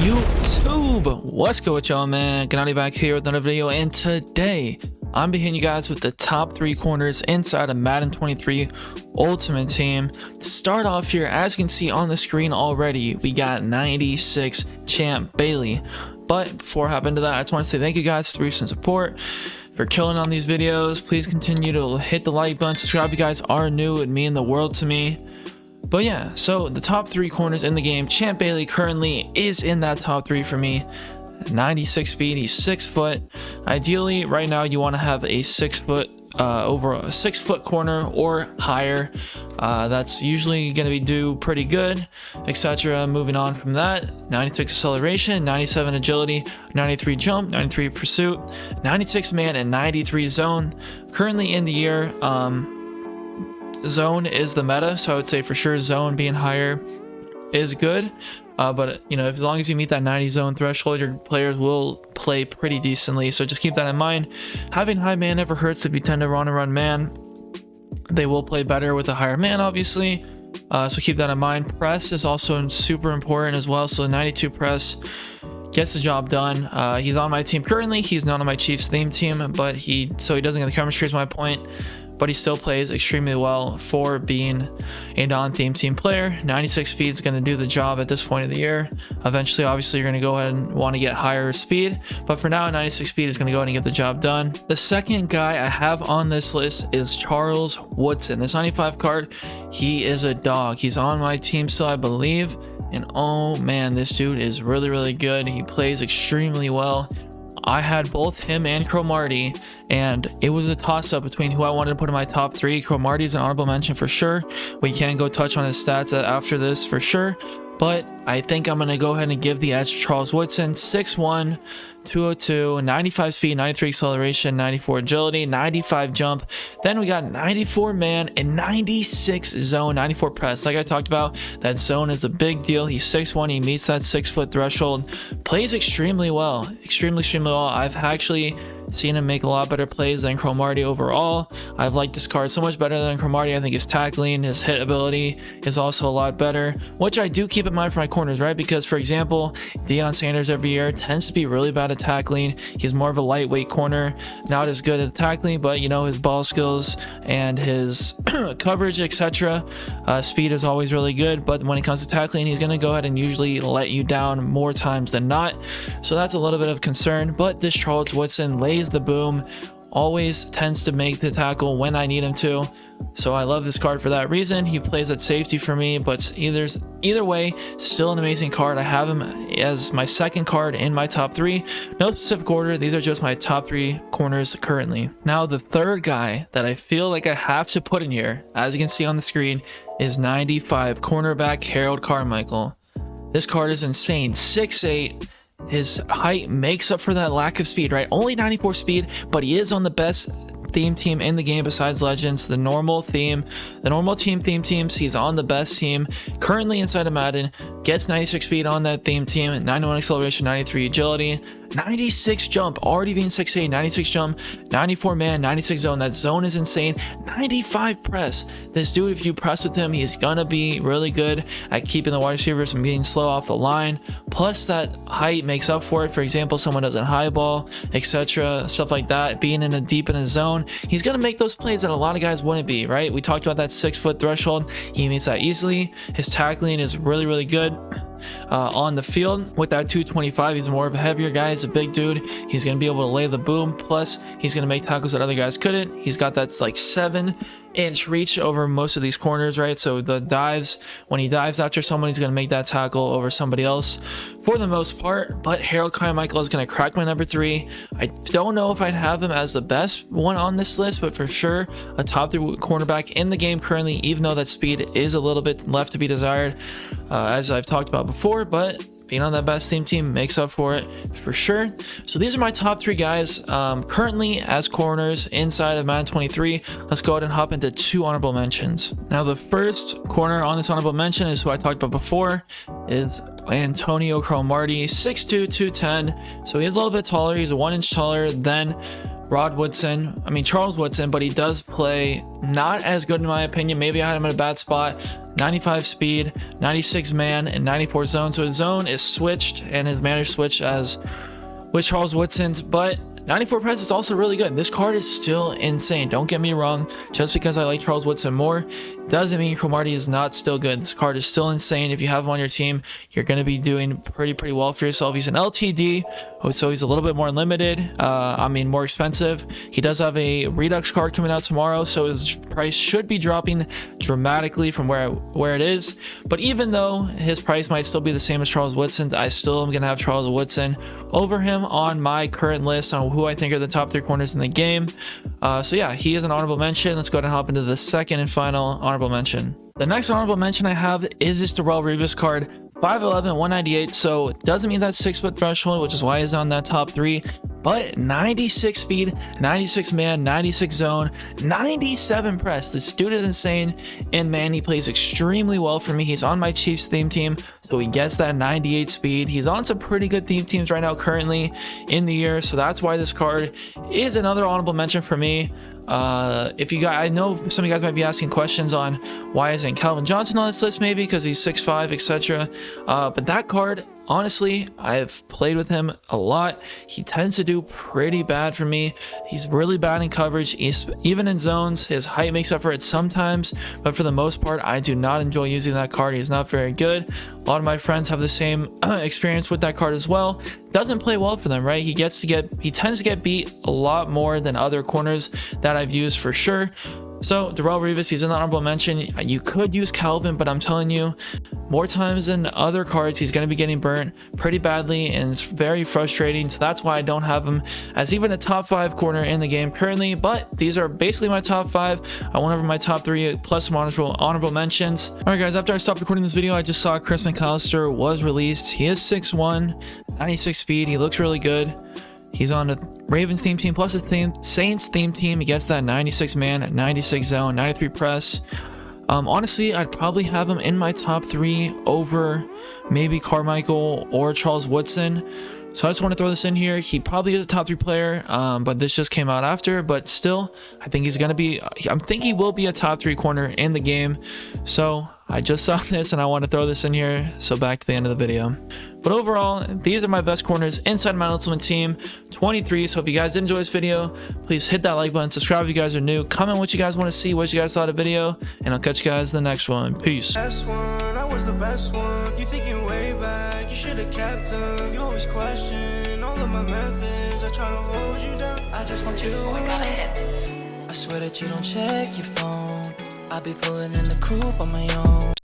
YouTube, what's good with y'all, man? Gniady back here with another video, and today I'm hitting you guys with the top 3 corners inside of Madden 23 Ultimate Team. To start off here, as you can see on the screen already, we got 96 Champ Bailey. But before I hop into that, I just want to say thank you guys for the recent support, for killing on these videos. Please continue to hit the like button, subscribe if you guys are new, it would mean the world to me. But yeah, so the top 3 corners in the game, Champ Bailey currently is in that top 3 for me. 96 speed, he's 6 foot. Ideally, right now you want to have a 6 foot over a 6 foot corner or higher. That's usually going to do pretty good, etc. Moving on from that, 96 acceleration, 97 agility, 93 jump, 93 pursuit, 96 man, and 93 zone. Currently in the year, zone is the meta, so I would say for sure zone being higher is good. But you know, as long as you meet that 90 zone threshold, your players will play pretty decently, so just keep that in mind. Having high man never hurts. If you tend to run man, they will play better with a higher man, obviously. So keep that in mind. Press is also super important as well, so 92 press gets the job done. He's on my team currently. He's not on my Chiefs theme team, but he doesn't get the chemistry, is my point. But he still plays extremely well for being a non-theme team player. 96 speed is going to do the job at this point of the year. Eventually, obviously, you're going to go ahead and want to get higher speed. But for now, 96 speed is going to go ahead and get the job done. The second guy I have on this list is Charles Woodson. This 95 card, he is a dog. He's on my team still, I believe. And oh man, this dude is really, really good. He plays extremely well. I had both him and CROMARTIE, and it was a toss-up between who I wanted to put in my top 3. CROMARTIE is an honorable mention for sure. We can go touch on his stats after this for sure, but I think I'm going to go ahead and give the edge to Charles Woodson. 6'1", 202, 95 speed, 93 acceleration, 94 agility, 95 jump. Then we got 94 man and 96 zone, 94 press. Like I talked about, that zone is a big deal. He's 6'1", he meets that 6 foot threshold. Plays extremely well, extremely well. I've actually seen him make a lot better plays than CROMARTIE overall. I've liked this card so much better than CROMARTIE. I think his tackling, his hit ability is also a lot better, which I do keep in mind for my corners, right? Because for example, Deion Sanders every year tends to be really bad at tackling. He's more of a lightweight corner, not as good at tackling, but you know, his ball skills and his coverage, etc. Speed is always really good, but when it comes to tackling, he's going to go ahead and usually let you down more times than not. So that's a little bit of concern, but this Charles Woodson lays the boom, always tends to make the tackle when I need him to. So I love this card for that reason. He plays at safety for me, but either way, still an amazing card. I have him as my second card in my top 3. No specific order, these are just my top 3 corners currently. Now the third guy that I feel like I have to put in here, as you can see on the screen, is 95 cornerback Harold Carmichael. This card is insane. 6'8". His height makes up for that lack of speed, right? Only 94 speed, but he is on the best theme team in the game besides Legends, the normal theme teams. He's on the best team currently inside of Madden. Gets 96 speed on that theme team, 91 acceleration, 93 agility, 96 jump, already being 6'8", 96 jump, 94 man, 96 zone. That zone is insane. 95 press. This dude, if you press with him, he's gonna be really good at keeping the wide receivers from being slow off the line. Plus that height makes up for it. For example, someone doesn't high ball, etc., stuff like that. Being in a deep in a zone, he's gonna make those plays that a lot of guys wouldn't be, right? We talked about that 6 foot threshold. He meets that easily. His tackling is really, really good. On the field with that 225, he's more of a heavier guy. He's a big dude. He's going to be able to lay the boom. Plus, he's going to make tackles that other guys couldn't. He's got that like 7-inch reach over most of these corners, right? So the dives, when he dives after someone, he's going to make that tackle over somebody else for the most part. But Harold Carmichael is going to crack my number 3. I don't know if I'd have him as the best one on this list, but for sure a top 3 cornerback in the game currently, even though that speed is a little bit left to be desired, as I've talked about before. But being on that best team makes up for it for sure. So these are my top 3 guys currently as corners inside of Madden 23. Let's go ahead and hop into 2 honorable mentions. Now the first corner on this honorable mention is who I talked about before, is Antonio CROMARTIE, 6'2", 210. So he is a little bit taller. He's 1 inch taller than Charles Woodson, but he does play not as good in my opinion. Maybe I had him in a bad spot. 95 speed, 96 man, and 94 zone. So his zone is switched and his man is switched as with Charles Woodson's, but 94 press is also really good. This card is still insane. Don't get me wrong. Just because I like Charles Woodson more doesn't mean CROMARTIE is not still good. This card is still insane. If you have him on your team, you're going to be doing pretty well for yourself. He's an LTD, so he's a little bit more limited. More expensive. He does have a Redux card coming out tomorrow, so his price should be dropping dramatically from where it is. But even though his price might still be the same as Charles Woodson's, I still am going to have Charles Woodson over him on my current list on who I think are the top 3 corners in the game. So yeah, he is an honorable mention. Let's go ahead and hop into the second and final honorable mention. The next honorable mention I have is this DARRELLE REVIS card. 5'11", 198, so it doesn't meet that 6-foot threshold, which is why he's on that top 3. But 96 speed, 96 man, 96 zone, 97 press. This dude is insane, and man, he plays extremely well for me. He's on my Chiefs theme team, so he gets that 98 speed. He's on some pretty good theme teams right now currently in the year, so that's why this card is another honorable mention for me. I know some of you guys might be asking questions on why isn't Calvin Johnson on this list, maybe because he's 6'5", etc. But that card, honestly, I've played with him a lot. He tends to do pretty bad for me. He's really bad in coverage. Even in zones, his height makes up for it sometimes, but for the most part, I do not enjoy using that card. He's not very good. A lot of my friends have the same experience with that card as well. Doesn't play well for them, right? He tends to get beat a lot more than other corners that I've used for sure. So DARRELLE REVIS, he's an honorable mention. You could use Calvin, but I'm telling you, more times than other cards, he's going to be getting burnt pretty badly, and it's very frustrating. So that's why I don't have him as even a top 5 corner in the game currently. But these are basically my top 5. I went over my top 3 plus some honorable mentions. All right, guys, after I stopped recording this video, I just saw Chris McAllister was released. He is 6'1", 96 speed. He looks really good. He's on the Ravens theme team plus his Saints theme team. He gets that 96 man, 96 zone, 93 press. Honestly, I'd probably have him in my top 3 over maybe Carmichael or Charles Woodson. So I just want to throw this in here. He probably is a top 3 player, but this just came out after. But still, I think he's going to be, I think he will be a top 3 corner in the game. So I just saw this and I want to throw this in here. So back to the end of the video. But overall, these are my best corners inside my ultimate team, 23. So if you guys did enjoy this video, please hit that like button, subscribe if you guys are new, comment what you guys want to see, what you guys thought of the video, and I'll catch you guys in the next one. Peace. I was the best one. You thinking way back, you should have kept him. You always question all of my methods. I try to hold you down. I just want you to got a hit. I swear that you don't check your phone. I be pulling in the coupe on my own.